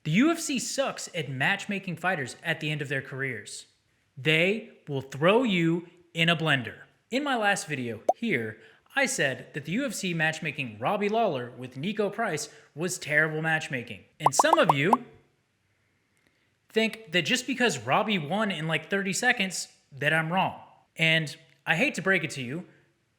The UFC sucks at matchmaking fighters at the end of their careers. They will throw you in a blender. In my last video here, I said that the UFC matchmaking Robbie Lawler with Nico Price was terrible matchmaking. And some of you think that just because Robbie won in like 30 seconds, that I'm wrong. And I hate to break it to you,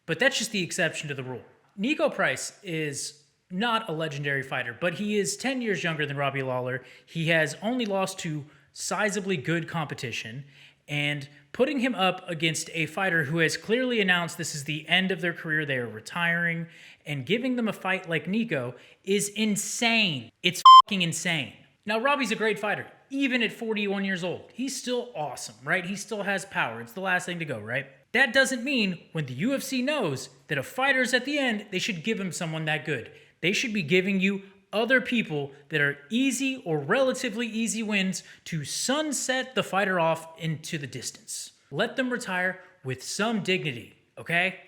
but that's just the exception to the rule. Nico Price is not a legendary fighter, but he is 10 years younger than Robbie Lawler. He has only lost to sizably good competition, and putting him up against a fighter who has clearly announced this is the end of their career, they are retiring, and giving them a fight like Nico is insane. It's fucking insane. Now, Robbie's a great fighter, even at 41 years old. He's still awesome, right? He still has power. It's the last thing to go, right? That doesn't mean when the UFC knows that a fighter's at the end, they should give him someone that good. They should be giving you other people that are easy or relatively easy wins to sunset the fighter off into the distance. Let them retire with some dignity, okay?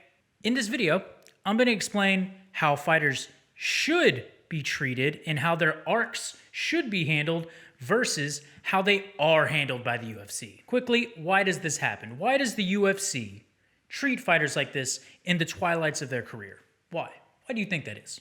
In this video, I'm going to explain how fighters should be treated and how their arcs should be handled versus how they are handled by the UFC. Quickly, why does this happen? Why does the UFC treat fighters like this in the twilights of their career? Why? Why do you think that is?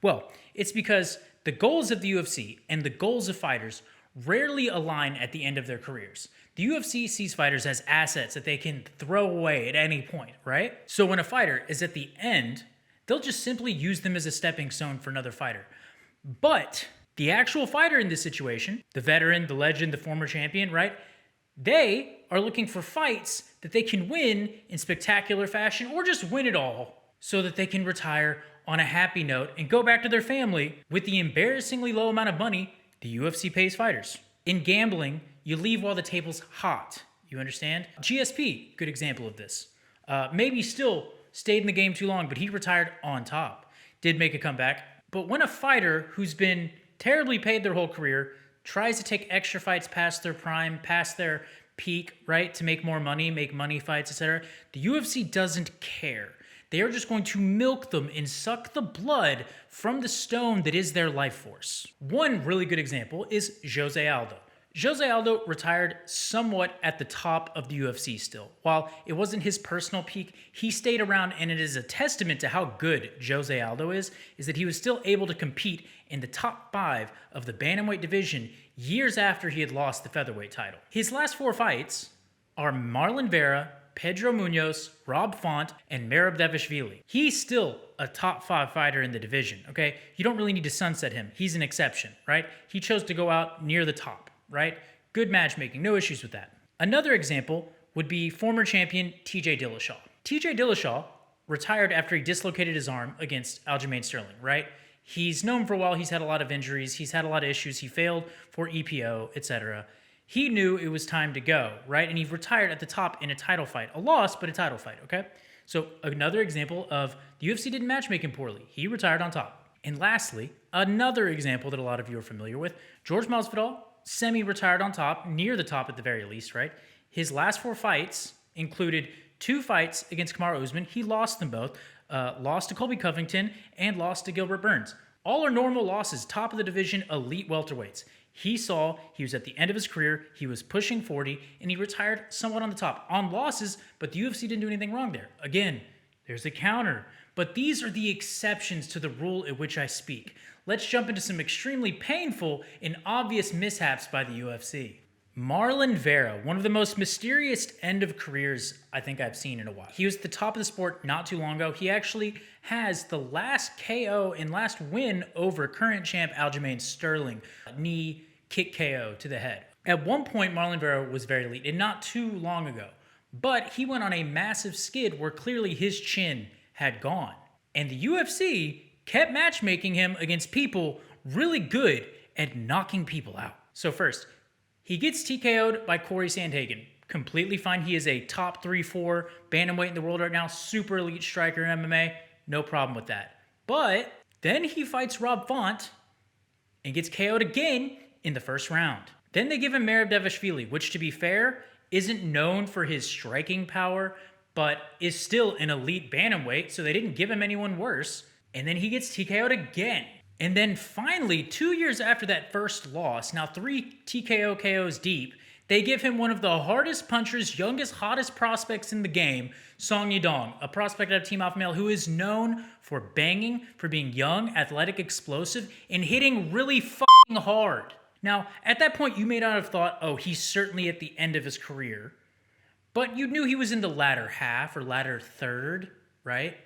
Well, it's because the goals of the UFC and the goals of fighters rarely align at the end of their careers. The UFC sees fighters as assets that they can throw away at any point, right? So when a fighter is at the end, they'll just simply use them as a stepping stone for another fighter. But the actual fighter in this situation, the veteran, the legend, the former champion, right? They are looking for fights that they can win in spectacular fashion or just win it all so that they can retire on a happy note and go back to their family with the embarrassingly low amount of money the UFC pays fighters. In gambling, you leave while the table's hot. You understand? GSP, good example of this. Maybe still stayed in the game too long, but he retired on top. Did make a comeback. But when a fighter who's been terribly paid their whole career tries to take extra fights past their prime, past their peak, right, to make more money, make money fights, etc., the UFC doesn't care. They are just going to milk them and suck the blood from the stone that is their life force. One really good example is Jose Aldo. Jose Aldo retired somewhat at the top of the UFC still. While it wasn't his personal peak, he stayed around, and it is a testament to how good Jose Aldo is that he was still able to compete in the top 5 of the bantamweight division years after he had lost the featherweight title. His last 4 fights are Marlon Vera, Pedro Munoz, Rob Font, and Merab Dvalishvili. He's still a top 5 fighter in the division, okay? You don't really need to sunset him. He's an exception, right? He chose to go out near the top, right? Good matchmaking, no issues with that. Another example would be former champion TJ Dillashaw. TJ Dillashaw retired after he dislocated his arm against Aljamain Sterling, right? He's known for a while. He's had a lot of injuries. He's had a lot of issues. He failed for EPO, etc. He knew it was time to go, right? And he retired at the top in a title fight. A loss, but a title fight, okay? So another example of the UFC didn't matchmake him poorly. He retired on top. And lastly, another example that a lot of you are familiar with, George Masvidal semi-retired on top, near the top at the very least, right? His last 4 fights included 2 fights against Kamaru Usman. He lost them both. Lost to Colby Covington and lost to Gilbert Burns. All are normal losses, top of the division, elite welterweights. He saw he was at the end of his career, he was pushing 40, and he retired somewhat on the top. On losses, but the UFC didn't do anything wrong there. Again, there's a counter. But these are the exceptions to the rule at which I speak. Let's jump into some extremely painful and obvious mishaps by the UFC. Marlon Vera, one of the most mysterious end of careers I think I've seen in a while. He was at the top of the sport not too long ago. He actually has the last KO and last win over current champ Aljamain Sterling. Knee kick KO to the head. At one point, Marlon Vera was very elite, and not too long ago. But he went on a massive skid where clearly his chin had gone. And the UFC kept matchmaking him against people really good at knocking people out. So first, he gets TKO'd by Corey Sandhagen. Completely fine. He is a top 3-4 bantamweight in the world right now. Super elite striker in MMA. No problem with that. But then he fights Rob Font and gets KO'd again in the first round. Then they give him Merab Dvalishvili, which to be fair, isn't known for his striking power, but is still an elite bantamweight, so they didn't give him anyone worse. And then he gets TKO'd again. And then finally, 2 years after that first loss, now 3 TKO KOs deep, they give him one of the hardest punchers, youngest, hottest prospects in the game, Song Yadong, a prospect out of Team Alpha Male who is known for banging, for being young, athletic, explosive, and hitting really fucking hard. Now, at that point, you may not have thought, oh, he's certainly at the end of his career, but you knew he was in the latter half or latter third, right?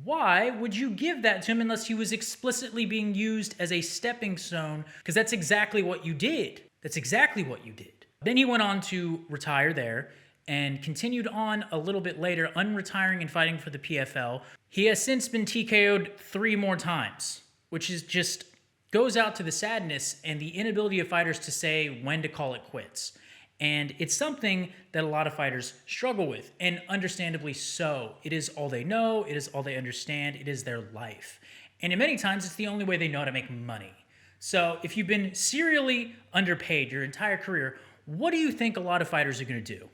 Why would you give that to him unless he was explicitly being used as a stepping stone? Because that's exactly what you did. That's exactly what you did. Then he went on to retire there and continued on a little bit later, unretiring and fighting for the PFL. He has since been TKO'd 3 more times, which is just goes out to the sadness and the inability of fighters to say when to call it quits. And it's something that a lot of fighters struggle with, and understandably so. It is all they know, it is all they understand, it is their life. And in many times, it's the only way they know how to make money. So if you've been serially underpaid your entire career, what do you think a lot of fighters are going to do?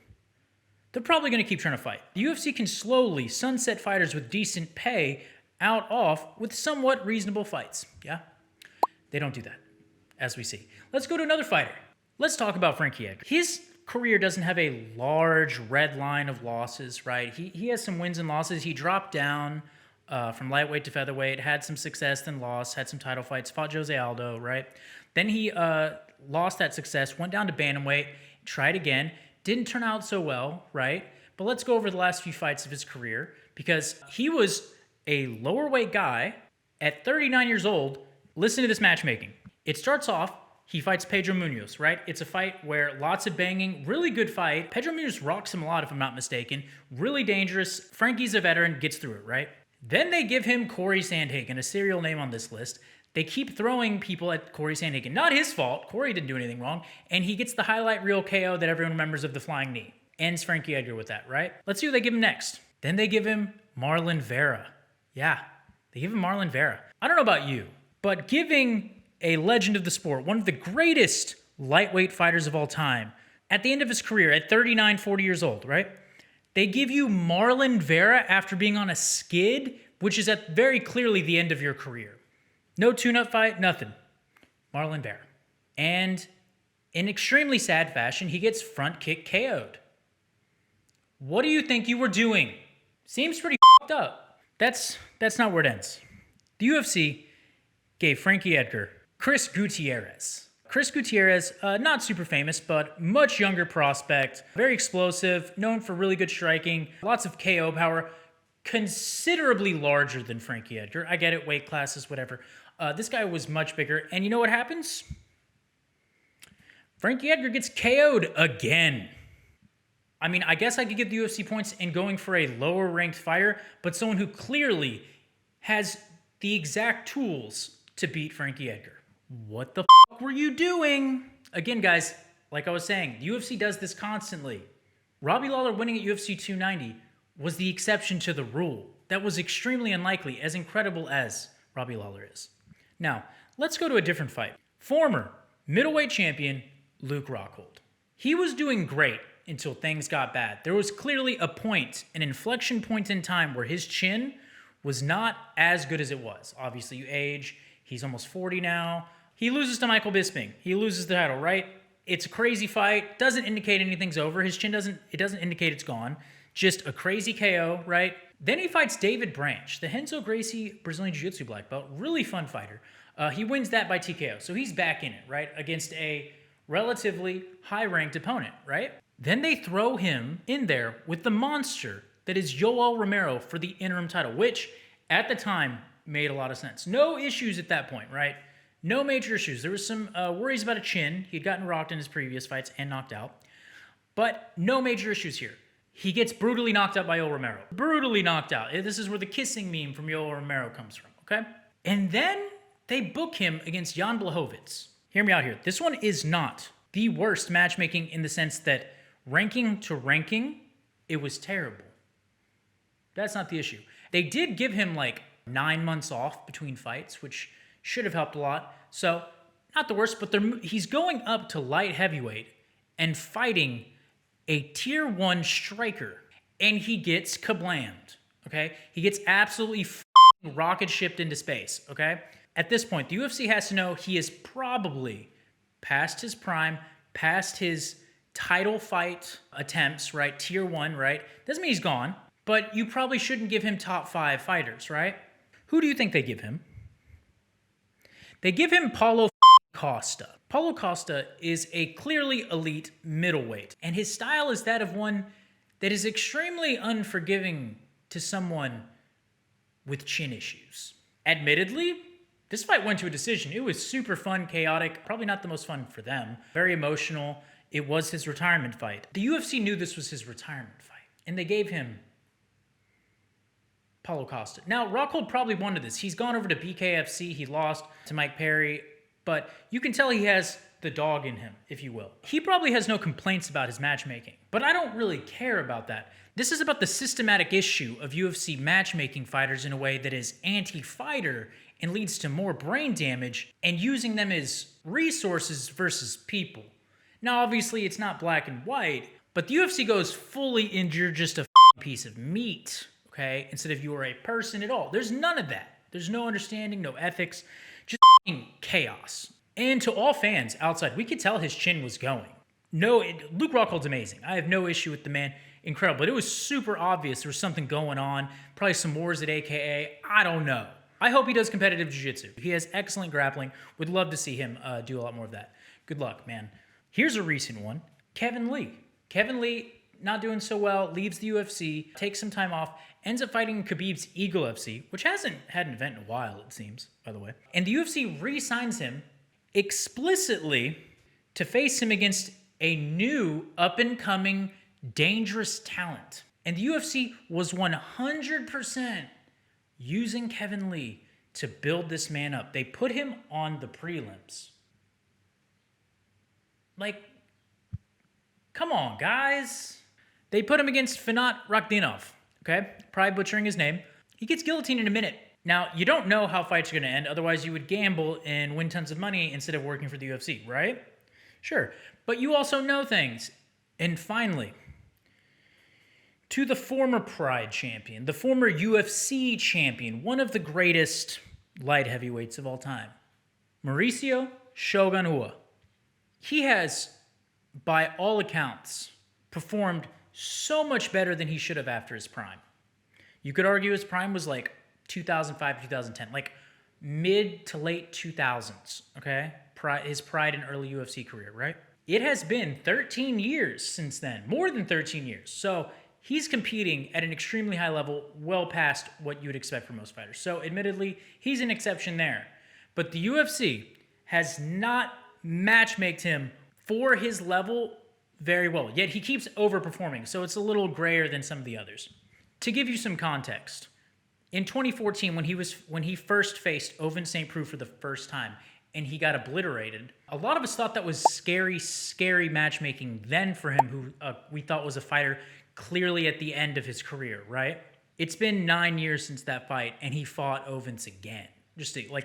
They're probably going to keep trying to fight. The UFC can slowly sunset fighters with decent pay out off with somewhat reasonable fights. Yeah? They don't do that, as we see. Let's go to another fighter. Let's talk about Frankie Edgar. His career doesn't have a large red line of losses, right? He has some wins and losses. He dropped down from lightweight to featherweight, had some success, then lost, had some title fights, fought Jose Aldo, right? Then he lost that success, went down to bantamweight, tried again, didn't turn out so well, right? But let's go over the last few fights of his career, because he was a lower weight guy at 39 years old. Listen to this matchmaking. It starts off, he fights Pedro Munoz, right? It's a fight where lots of banging, really good fight. Pedro Munoz rocks him a lot, if I'm not mistaken. Really dangerous. Frankie's a veteran, gets through it, right? Then they give him Corey Sandhagen, a serial name on this list. They keep throwing people at Corey Sandhagen. Not his fault. Corey didn't do anything wrong. And he gets the highlight reel KO that everyone remembers of the flying knee. Ends Frankie Edgar with that, right? Let's see who they give him next. Then they give him Marlon Vera. Yeah, they give him Marlon Vera. I don't know about you, but giving a legend of the sport, one of the greatest lightweight fighters of all time, at the end of his career, at 39, 40 years old, right? They give you Marlon Vera after being on a skid, which is at very clearly the end of your career. No tune-up fight, nothing. Marlon Vera. And in extremely sad fashion, he gets front kick KO'd. What do you think you were doing? Seems pretty f***ed up. That's not where it ends. The UFC gave Frankie Edgar Chris Gutierrez. Chris Gutierrez, not super famous, but much younger prospect, very explosive, known for really good striking, lots of KO power, considerably larger than Frankie Edgar. I get it, weight classes, whatever. This guy was much bigger, and you know what happens? Frankie Edgar gets KO'd again. I mean, I guess I could give the UFC points in going for a lower-ranked fighter, but someone who clearly has the exact tools to beat Frankie Edgar. What the fuck were you doing? Again, guys, like I was saying, the UFC does this constantly. Robbie Lawler winning at UFC 290 was the exception to the rule. That was extremely unlikely, as incredible as Robbie Lawler is. Now, let's go to a different fight. Former middleweight champion Luke Rockhold. He was doing great until things got bad. There was clearly a point, an inflection point in time where his chin was not as good as it was. Obviously, you age. He's almost 40 now. He loses to Michael Bisping. He loses the title, right? It's a crazy fight. Doesn't indicate anything's over. His chin doesn't indicate it's gone. Just a crazy KO, right? Then he fights David Branch, the Renzo Gracie Brazilian Jiu-Jitsu black belt. Really fun fighter. He wins that by TKO. So he's back in it, right? Against a relatively high-ranked opponent, right? Then they throw him in there with the monster that is Yoel Romero for the interim title, which at the time made a lot of sense. No issues at that point, right? No major issues. There was some worries about a chin. He'd gotten rocked in his previous fights and knocked out. But no major issues here. He gets brutally knocked out by Yoel Romero. Brutally knocked out. This is where the kissing meme from Yoel Romero comes from, okay? And then they book him against Jan Blachowicz. Hear me out here. This one is not the worst matchmaking in the sense that ranking to ranking, it was terrible. That's not the issue. They did give him like 9 months off between fights, which should have helped a lot. So, not the worst, but he's going up to light heavyweight and fighting a tier 1 striker, and he gets kablammed, okay? He gets absolutely rocket shipped into space, okay? At this point, the UFC has to know he is probably past his prime, past his title fight attempts, right? Tier 1, right? Doesn't mean he's gone, but you probably shouldn't give him top 5 fighters, right? Who do you think they give him? They give him Paulo Costa. Paulo Costa is a clearly elite middleweight, and his style is that of one that is extremely unforgiving to someone with chin issues. Admittedly, this fight went to a decision. It was super fun, chaotic, probably not the most fun for them. Very emotional. It was his retirement fight. The UFC knew this was his retirement fight, and they gave him Paulo Costa. Now, Rockhold probably wanted this. He's gone over to BKFC. He lost to Mike Perry, but you can tell he has the dog in him, if you will. He probably has no complaints about his matchmaking, but I don't really care about that. This is about the systematic issue of UFC matchmaking fighters in a way that is anti-fighter and leads to more brain damage and using them as resources versus people. Now, obviously, it's not black and white, but the UFC goes fully into you're just a piece of meat, okay? Instead of you are a person at all. There's none of that. There's no understanding, no ethics, just chaos. And to all fans outside, we could tell his chin was going. Luke Rockhold's amazing. I have no issue with the man. Incredible. But it was super obvious there was something going on. Probably some wars at AKA. I don't know. I hope he does competitive jiu-jitsu. He has excellent grappling. Would love to see him do a lot more of that. Good luck, man. Here's a recent one. Kevin Lee. Kevin Lee, not doing so well, leaves the UFC, takes some time off, ends up fighting Khabib's Eagle FC, which hasn't had an event in a while, it seems, by the way. And the UFC re-signs him explicitly to face him against a new up-and-coming dangerous talent. And the UFC was 100% using Kevin Lee to build this man up. They put him on the prelims. Like, come on, guys. They put him against Fenat Rakhdinov, okay? Probably butchering his name. He gets guillotined in a minute. Now, you don't know how fights are going to end, otherwise you would gamble and win tons of money instead of working for the UFC, right? Sure. But you also know things. And finally, to the former Pride champion, the former UFC champion, one of the greatest light heavyweights of all time, Mauricio Shogun Rua. He has, by all accounts, performed so much better than he should have after his prime. You could argue his prime was like 2005, 2010, like mid to late 2000s, okay? His Pride and early UFC career, right? It has been 13 years since then, more than 13 years. So he's competing at an extremely high level, well past what you would expect from most fighters. So admittedly, he's an exception there. But the UFC has not matchmaked him for his level very well, yet he keeps overperforming, so it's a little grayer than some of the others. To give you some context, in 2014, when he first faced Ovince St. Preux for the first time, and he got obliterated, a lot of us thought that was scary matchmaking then for him, who we thought was a fighter clearly at the end of his career, right? It's been 9 years since that fight, and he fought Ovince again.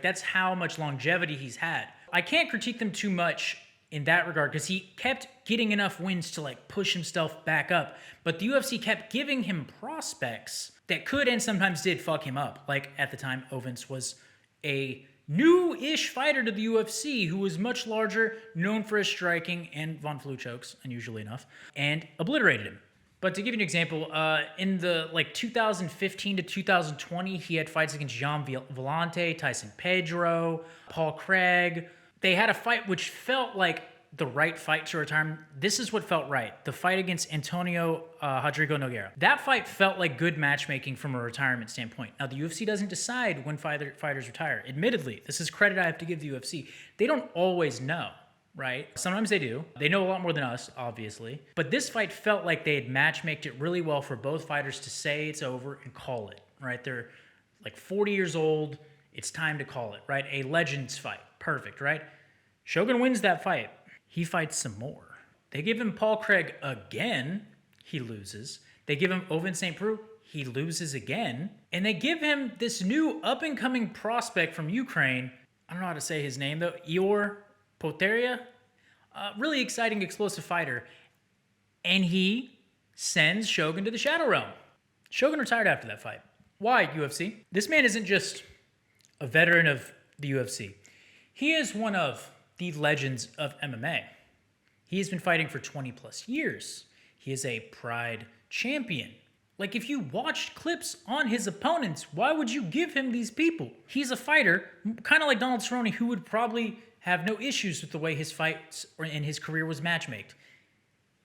That's how much longevity he's had. I can't critique them too much in that regard because he kept getting enough wins to push himself back up, but the UFC kept giving him prospects that could and sometimes did fuck him up. Like at the time, Ovince was a new-ish fighter to the UFC who was much larger, known for his striking and Von Flue chokes, unusually enough, and obliterated him. But to give you an example, in the 2015 to 2020, he had fights against Jean Vellante, Tyson Pedro, Paul Craig. They had a fight which felt like the right fight to retire. This is what felt right. The fight against Antonio Rodrigo Nogueira. That fight felt like good matchmaking from a retirement standpoint. Now, the UFC doesn't decide when fighters retire. Admittedly, this is credit I have to give the UFC. They don't always know, right? Sometimes they do. They know a lot more than us, obviously. But this fight felt like they had matchmaked it really well for both fighters to say it's over and call it, right? They're 40 years old. It's time to call it, right? A Legends fight. Perfect, right? Shogun wins that fight. He fights some more. They give him Paul Craig again. He loses. They give him Ovince St. Preux. He loses again. And they give him this new up-and-coming prospect from Ukraine. I don't know how to say his name, though. Ihor Potieria. Really exciting, explosive fighter. And he sends Shogun to the Shadow Realm. Shogun retired after that fight. Why, UFC? This man isn't just a veteran of the UFC. He is one of the legends of MMA. He has been fighting for 20 plus years. He is a Pride champion. Like, if you watched clips on his opponents, why would you give him these people? He's a fighter, kind of like Donald Cerrone, who would probably have no issues with the way his fights and his career was matchmaked.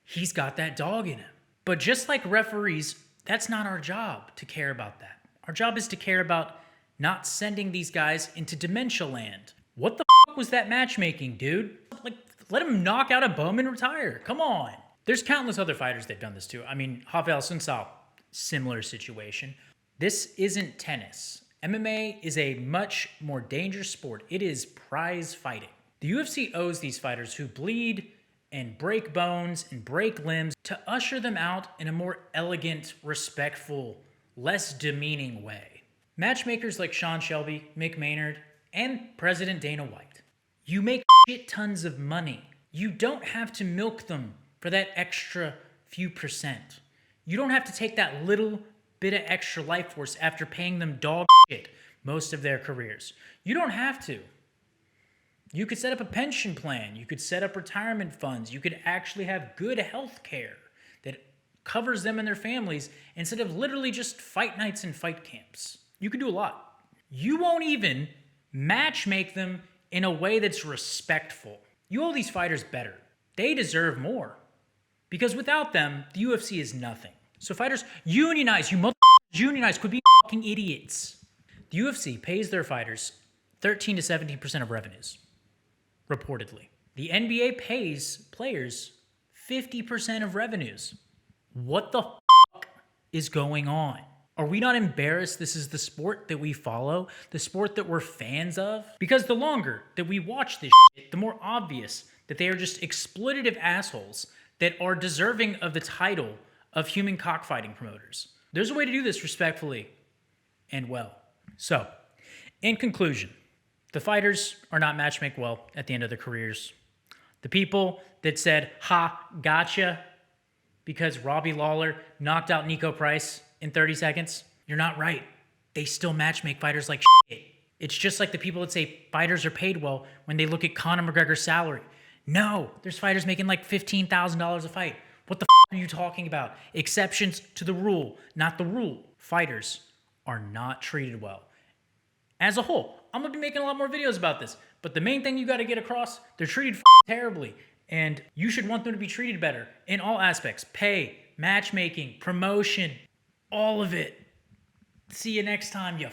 He's got that dog in him. But just like referees, that's not our job to care about that. Our job is to care about not sending these guys into dementia land. What the fuck was that matchmaking, dude? Like, let him knock out a bum and retire. Come on. There's countless other fighters that've done this too. I mean, Rafael Sunsao, similar situation. This isn't tennis. MMA is a much more dangerous sport. It is prize fighting. The UFC owes these fighters who bleed and break bones and break limbs to usher them out in a more elegant, respectful, less demeaning way. Matchmakers like Sean Shelby, Mick Maynard, and President Dana White. You make shit tons of money. You don't have to milk them for that extra few percent. You don't have to take that little bit of extra life force after paying them dog shit most of their careers. You don't have to. You could set up a pension plan. You could set up retirement funds. You could actually have good health care that covers them and their families instead of literally just fight nights and fight camps. You could do a lot. You won't even matchmake them in a way that's respectful. You owe these fighters better. They deserve more. Because without them, the UFC is nothing. So fighters, unionize. You motherfuckers, unionize. Quit being fucking idiots. The UFC pays their fighters 13 to 17% of revenues, reportedly. The NBA pays players 50% of revenues. What the fuck is going on? Are we not embarrassed this is the sport that we follow? The sport that we're fans of? Because the longer that we watch this shit, the more obvious that they are just exploitative assholes that are deserving of the title of human cockfighting promoters. There's a way to do this respectfully and well. So, in conclusion, the fighters are not matchmake well at the end of their careers. The people that said, ha, gotcha, because Robbie Lawler knocked out Nico Price in 30 seconds, you're not right. They still matchmake fighters like shit. It's just like the people that say fighters are paid well when they look at Conor McGregor's salary. No, there's fighters making like $15,000 a fight. What the are you talking about? Exceptions to the rule, not the rule. Fighters are not treated well. As a whole, I'm going to be making a lot more videos about this, but the main thing you got to get across, they're treated terribly, and you should want them to be treated better in all aspects. Pay, matchmaking, promotion, all of it. See you next time, you